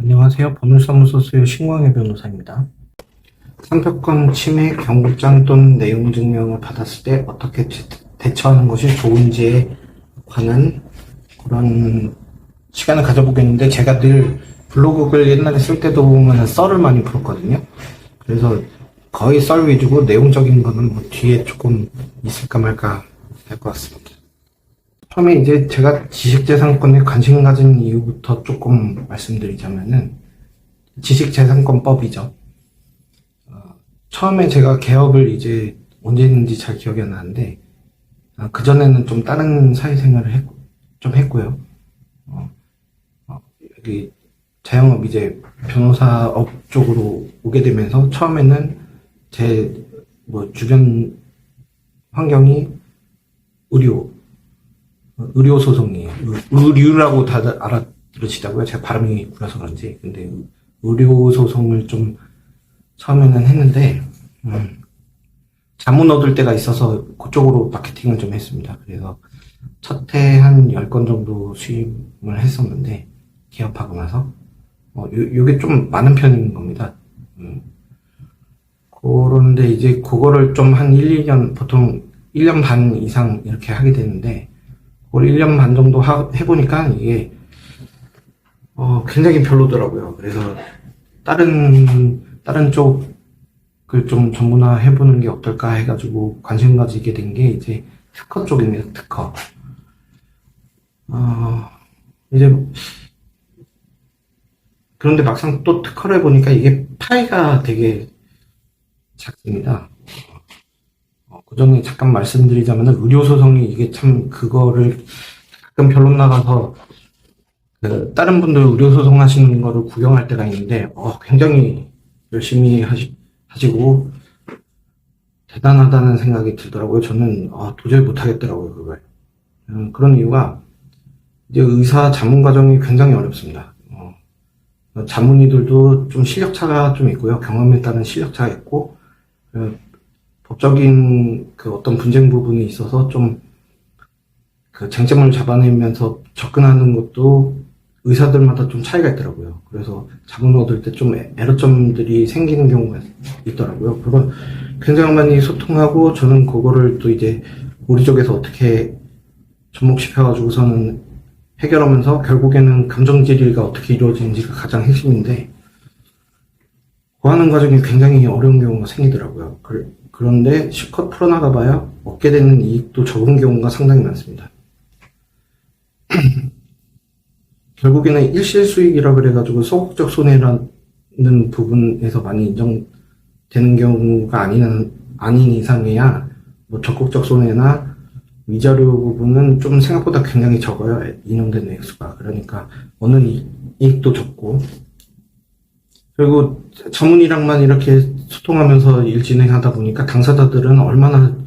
안녕하세요. 법률사무소 수요 신광희 변호사입니다. 상표권 침해 경고장 또는 내용 증명을 받았을 때 어떻게 대처하는 것이 좋은지에 관한 그런 시간을 가져보겠는데, 제가 늘 블로그를 옛날에 쓸 때도 보면 썰을 많이 풀었거든요. 그래서 거의 썰 위주고 내용적인 거는 뭐 뒤에 조금 있을까 말까 할 것 같습니다. 처음에 이제 제가 지식재산권에 관심 가진 이유부터 조금 말씀드리자면은, 지식재산권법이죠. 처음에 제가 개업을 이제 언제 했는지 잘 기억이 안 나는데, 그전에는 좀 다른 사회생활을 좀 했고요. 여기 자영업 이제 변호사업 쪽으로 오게 되면서 처음에는 제 뭐 주변 환경이 의료 소송이에요. 의류라고 다들 알아들으시다고요? 제가 발음이 구려서 그런지. 근데 의료 소송을 좀 처음에는 했는데, 자문 얻을 때가 있어서 그쪽으로 마케팅을 좀 했습니다. 그래서 첫 해 한 10건 정도 수임을 했었는데, 개업하고 나서. 요게 좀 많은 편인 겁니다. 그런데 이제 그거를 좀 한 1년, 보통 1년 반 이상 이렇게 하게 되는데, 그걸 1년 반 정도 해보니까 이게, 굉장히 별로더라고요. 그래서 다른 쪽을 좀 전문화 해보는 게 어떨까 해가지고 관심 가지게 된 게 이제 특허 쪽입니다. 특허. 이제, 그런데 막상 또 특허를 해보니까 이게 파이가 되게 작습니다. 그 전에 잠깐 말씀드리자면, 의료소송이 이게 참 그거를 가끔 변론 나가서 다른 분들 의료소송 하시는 거를 구경할 때가 있는데, 굉장히 열심히 하시고 대단하다는 생각이 들더라고요. 저는 도저히 못하겠더라고요, 그걸. 그런 이유가, 이제 의사 자문 과정이 굉장히 어렵습니다. 자문의들도 좀 실력차가 좀 있고요. 경험에 따른 실력차가 있고, 법적인 그 어떤 분쟁 부분이 있어서 좀 그 쟁점을 잡아내면서 접근하는 것도 의사들마다 좀 차이가 있더라고요. 그래서 자문 얻을 때 좀 에러점들이 생기는 경우가 있더라고요. 그걸 굉장히 많이 소통하고, 저는 그거를 또 이제 우리 쪽에서 어떻게 접목시켜가지고서는 해결하면서 결국에는 감정질의가 어떻게 이루어지는지가 가장 핵심인데, 그 하는 과정이 굉장히 어려운 경우가 생기더라고요. 그런데 실컷 풀어나가봐야 얻게 되는 이익도 적은 경우가 상당히 많습니다. 결국에는 일실수익이라 그래가지고 소극적 손해라는 부분에서 많이 인정되는 경우가 아닌 이상이야, 뭐 적극적 손해나 위자료 부분은 좀 생각보다 굉장히 적어요. 인용된 액수가. 그러니까 얻는 이익도 적고, 그리고 전문의랑만 이렇게 소통하면서 일 진행하다 보니까 당사자들은 얼마나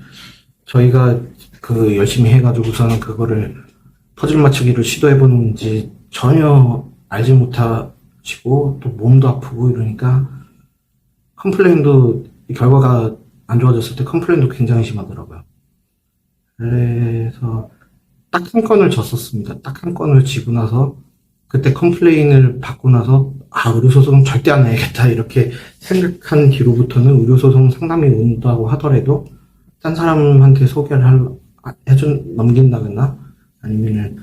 저희가 그 열심히 해가지고서는 그거를 퍼즐 맞추기를 시도해보는지 전혀 알지 못하시고, 또 몸도 아프고 이러니까 컴플레인도, 결과가 안 좋아졌을 때 컴플레인도 굉장히 심하더라고요. 그래서 딱 한 건을 졌었습니다. 딱 한 건을 지고 나서 그때 컴플레인을 받고 나서 의료소송은 절대 안 해야겠다 이렇게 생각한 뒤로부터는 의료소송 상담이 온다고 하더라도 딴 사람한테 소개를 넘긴다거나 아니면은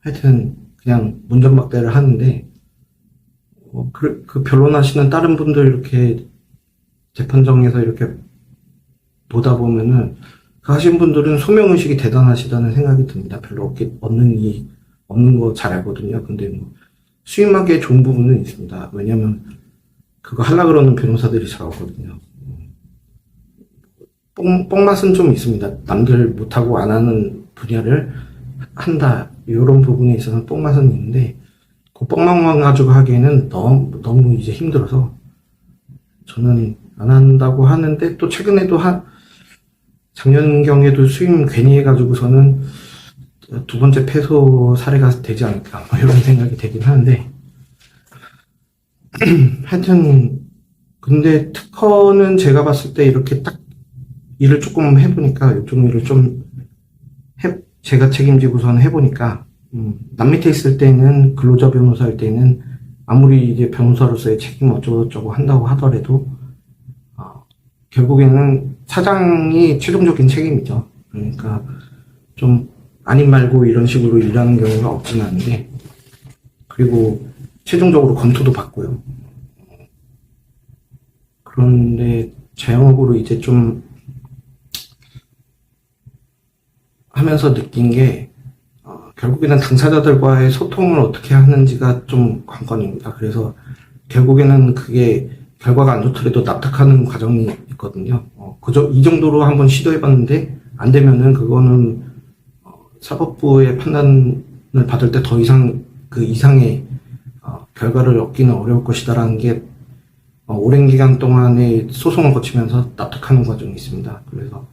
하여튼 그냥 문전박대를 하는데, 그 변론하시는 다른 분들 이렇게 재판정에서 이렇게 보다 보면은 그 하신 분들은 소명의식이 대단하시다는 생각이 듭니다. 별로 없는 거 잘 알거든요. 근데 뭐 수임하기에 좋은 부분은 있습니다. 왜냐면 그거 하려고 그러는 변호사들이 잘 없거든요. 뽕맛은 좀 있습니다. 남들 못하고 안 하는 분야를 한다, 이런 부분에 있어서는 뽕맛은 있는데, 그 뽕맛만 가지고 하기에는 너무 이제 힘들어서 저는 안 한다고 하는데, 또 최근에도 작년경에도 수임 괜히 해가지고서는 두 번째 패소 사례가 되지 않을까, 이런 생각이 되긴 하는데, 하여튼 근데 특허는 제가 봤을 때 이렇게 딱 일을 조금 해보니까, 이쪽 일을 좀 제가 책임지고선 해보니까 남 밑에 있을 때는 근로자 변호사일 때는 아무리 이제 변호사로서의 책임 어쩌고저쩌고 한다고 하더라도 결국에는 사장이 최종적인 책임이죠. 그러니까 좀 아님 말고 이런 식으로 일하는 경우가 없지는 않은데, 그리고 최종적으로 검토도 받고요. 그런데 자영업으로 이제 좀 하면서 느낀 게 결국에는 당사자들과의 소통을 어떻게 하는지가 좀 관건입니다. 그래서 결국에는 그게 결과가 안 좋더라도 납득하는 과정이 있거든요. 이 정도로 한번 시도해봤는데 안 되면은 그거는 사법부의 판단을 받을 때 더 이상 그 이상의 결과를 얻기는 어려울 것이다라는 게 오랜 기간 동안의 소송을 거치면서 납득하는 과정이 있습니다. 그래서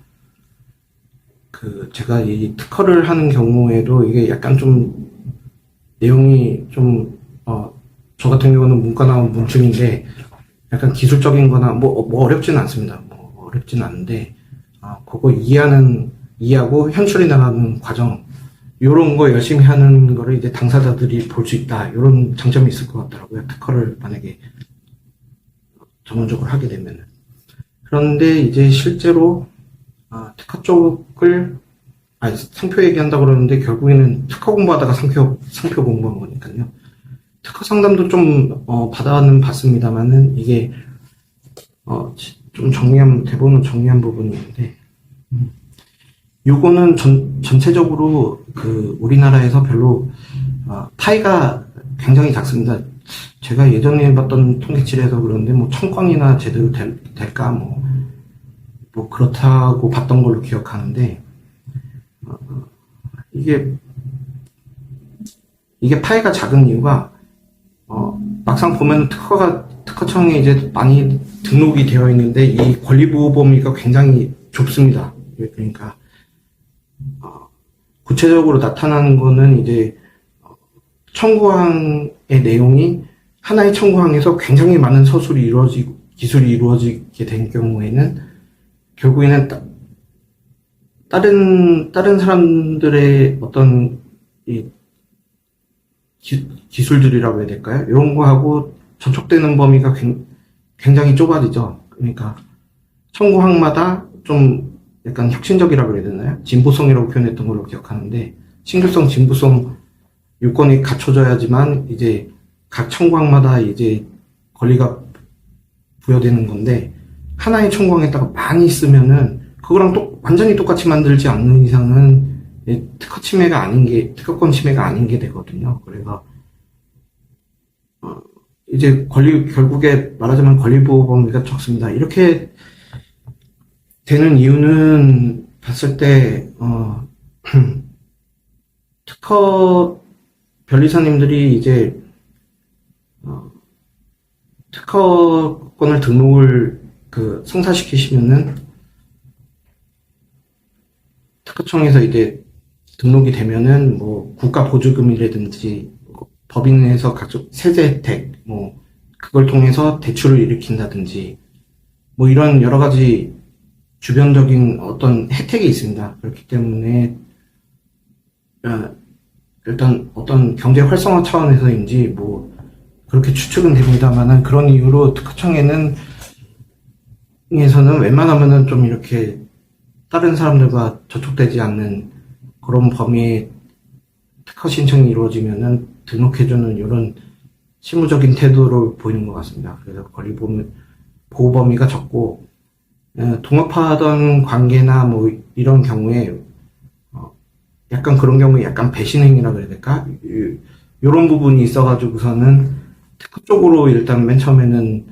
제가 이 특허를 하는 경우에도 이게 약간 좀 내용이 좀 저 같은 경우는 문과 나온 문충인데 약간 기술적인 거나 뭐 어렵지는 않습니다. 뭐 어렵지는 않은데 그거 이해하고 현실에 나가는 과정, 요런 거 열심히 하는 거를 이제 당사자들이 볼 수 있다, 요런 장점이 있을 것 같더라고요. 특허를 만약에 전문적으로 하게 되면은. 그런데 이제 실제로 특허 쪽을 상표 얘기한다고 그러는데 결국에는 특허 공부하다가 상표 공부한 거니까요. 특허 상담도 좀 받아는 봤습니다만은 이게 좀 대본은 정리한 부분이 있는데, 요거는 전체적으로 우리나라에서 별로 파이가 굉장히 작습니다. 제가 예전에 봤던 통계치에서 그런데 뭐 1000건이나 제대로 될까 뭐 그렇다고 봤던 걸로 기억하는데, 이게 파이가 작은 이유가 막상 보면 특허청에 이제 많이 등록이 되어 있는데 이 권리보호 범위가 굉장히 좁습니다. 그러니까 구체적으로 나타나는 거는 이제 청구항의 내용이 하나의 청구항에서 굉장히 많은 기술이 이루어지게 된 경우에는 결국에는 다른 사람들의 어떤 기술들이라고 해야 될까요? 이런 거하고 접촉되는 범위가 굉장히 좁아지죠. 그러니까 청구항마다 좀 약간 혁신적이라고 해야 되나요? 진보성이라고 표현했던 걸로 기억하는데, 신규성, 진보성 요건이 갖춰져야지만 이제 각 청구항마다 이제 권리가 부여되는 건데, 하나의 청구항에다가 많이 쓰면은 그거랑 완전히 똑같이 만들지 않는 이상은 특허권 침해가 아닌 게 되거든요. 그래서 이제 결국에 말하자면 권리보호 범위가 적습니다. 이렇게 되는 이유는 봤을 때 특허 변리사님들이 이제 특허권을 등록을 성사시키시면은 특허청에서 이제 등록이 되면은 뭐 국가 보조금이라든지 법인에서 각종 세제 혜택 그걸 통해서 대출을 일으킨다든지 뭐 이런 여러 가지 주변적인 어떤 혜택이 있습니다. 그렇기 때문에 일단 어떤 경제 활성화 차원에서인지 뭐 그렇게 추측은 됩니다만은, 그런 이유로 특허청에서는 웬만하면은 좀 이렇게 다른 사람들과 접촉되지 않는 그런 범위의 특허 신청이 이루어지면은 등록해주는 이런 실무적인 태도를 보이는 것 같습니다. 그래서 보호 범위가 적고, 동업하던 관계나 뭐 이런 경우에 약간 그런 경우에 약간 배신행위라고 해야 될까? 이런 부분이 있어가지고서는 특허 쪽으로 일단 맨 처음에는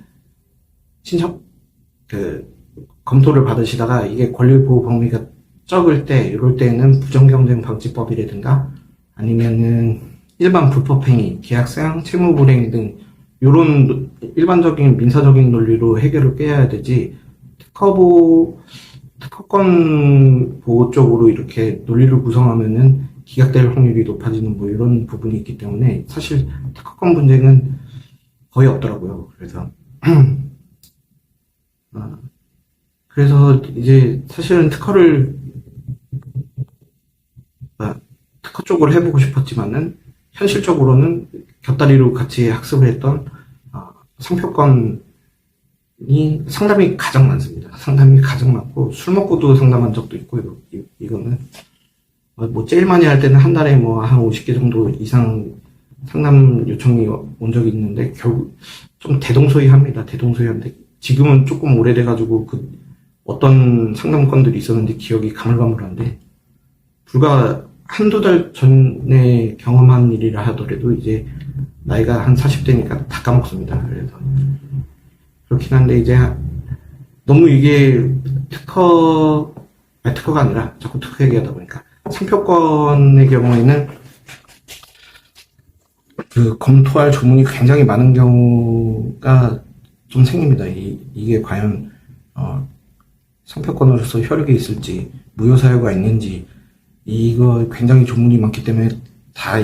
검토를 받으시다가 이게 권리보호 범위가 적을 때, 이럴 때는 부정경쟁 방지법이라든가 아니면은 일반 불법행위, 계약상 채무불이행 등 이런 일반적인 민사적인 논리로 해결을 꾀해야 되지, 특허권 보호 쪽으로 이렇게 논리를 구성하면은 기각될 확률이 높아지는 뭐 이런 부분이 있기 때문에 사실 특허권 분쟁은 거의 없더라고요. 그래서 이제 사실은 특허 특허 쪽으로 해보고 싶었지만은 현실적으로는 곁다리로 같이 학습을 했던 상표권이 상담이 가장 많습니다. 상담이 가장 많고 술 먹고도 상담한 적도 있고 이거는 뭐 제일 많이 할 때는 한 달에 뭐 한 50개 정도 이상 상담 요청이 온 적이 있는데 결국 좀 대동소이합니다. 대동소이한데 지금은 조금 오래돼가지고 그 어떤 상담건들이 있었는지 기억이 가물가물한데 불과 한두 달 전에 경험한 일이라 하더라도 이제 나이가 한 40대니까 다 까먹습니다. 그래서 그렇긴 한데 이제 너무 이게 특허가 아니라 자꾸 특허 얘기하다 보니까 상표권의 경우에는 그 검토할 조문이 굉장히 많은 경우가 좀 생깁니다. 이게 과연 상표권으로서 효력이 있을지 무효사유가 있는지 이거 굉장히 조문이 많기 때문에 다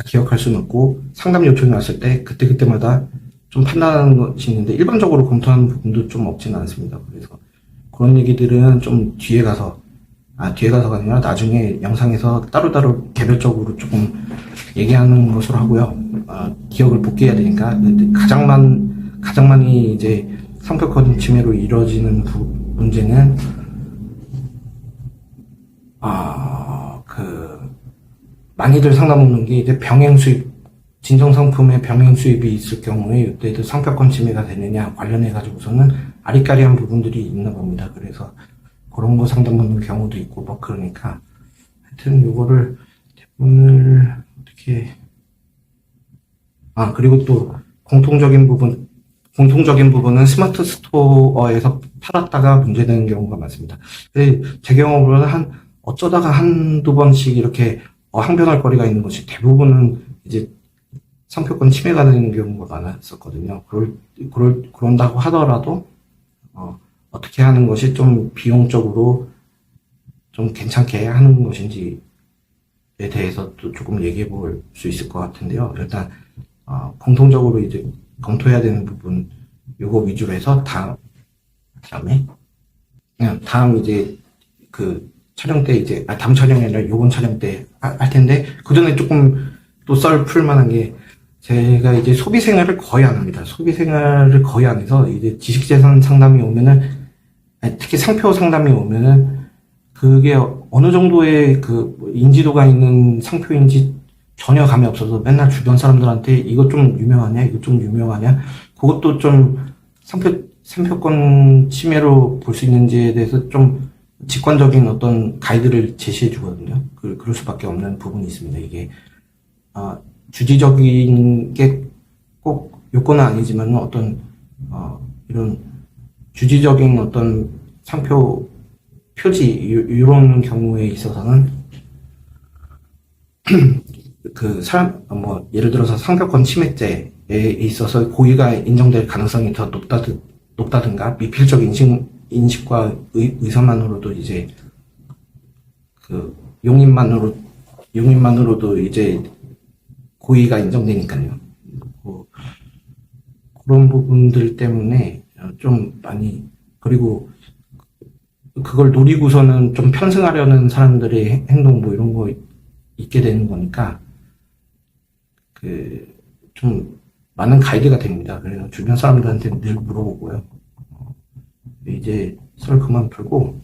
기억할 수는 없고 상담 요청이 왔을 때 그때마다 좀 판단하는 것이 있는데 일반적으로 검토하는 부분도 좀 없지는 않습니다. 그래서 그런 얘기들은 좀 뒤에 가서가 아니라 나중에 영상에서 따로따로 개별적으로 조금 얘기하는 것으로 하고요. 기억을 복귀해야 되니까 가장 많이 이제 상표권 침해로 이루어지는 문제는 많이들 상담 오는 게 이제 병행 수입, 진정 상품의 병행 수입이 있을 경우에 이때도 상표권 침해가 되느냐 관련해 가지고서는 아리까리한 부분들이 있는 겁니다. 그래서 그런 거 상담 받는 경우도 있고 뭐 그러니까 하여튼 요거를 대본을 어떻게 그리고 또 공통적인 부분은 스마트 스토어에서 팔았다가 문제되는 경우가 많습니다. 제 경험으로는 어쩌다가 한두 번씩 이렇게 항변할 거리가 있는 것이 대부분은 이제 상표권 침해가 되는 경우가 많았었거든요. 그런다고 하더라도, 어떻게 하는 것이 좀 비용적으로 좀 괜찮게 하는 것인지에 대해서 또 조금 얘기해 볼 수 있을 것 같은데요. 일단, 공통적으로 이제 검토해야 되는 부분, 요거 위주로 해서 다음 이제 촬영 때 이제, 다음 촬영이 아니라 요번 촬영 때 할 텐데, 그 전에 조금 또 썰 풀만한 게, 제가 이제 소비 생활을 거의 안 합니다. 소비 생활을 거의 안 해서, 이제 지식재산 상담이 오면은, 특히 상표 상담이 오면은, 그게 어느 정도의 인지도가 있는 상표인지 전혀 감이 없어서 맨날 주변 사람들한테 이것 좀 유명하냐? 그것도 좀 상표권 침해로 볼 수 있는지에 대해서 좀 직관적인 어떤 가이드를 제시해 주거든요. 그럴 수밖에 없는 부분이 있습니다. 이게, 주지적인 게 꼭 요건은 아니지만 어떤, 이런 주지적인 어떤 상표 표지, 이런 경우에 있어서는 예를 들어서 상표권 침해죄에 있어서 고의가 인정될 가능성이 더 높다든가 미필적 인식과 의사만으로도 이제 용인만으로도 이제 고의가 인정되니까요. 그런 부분들 때문에 좀 많이, 그리고 그걸 노리고서는 좀 편승하려는 사람들의 행동 뭐 이런 거 있게 되는 거니까 좀 많은 가이드가 됩니다. 그래서 주변 사람들한테 늘 물어보고요. 이제 썰 그만 풀고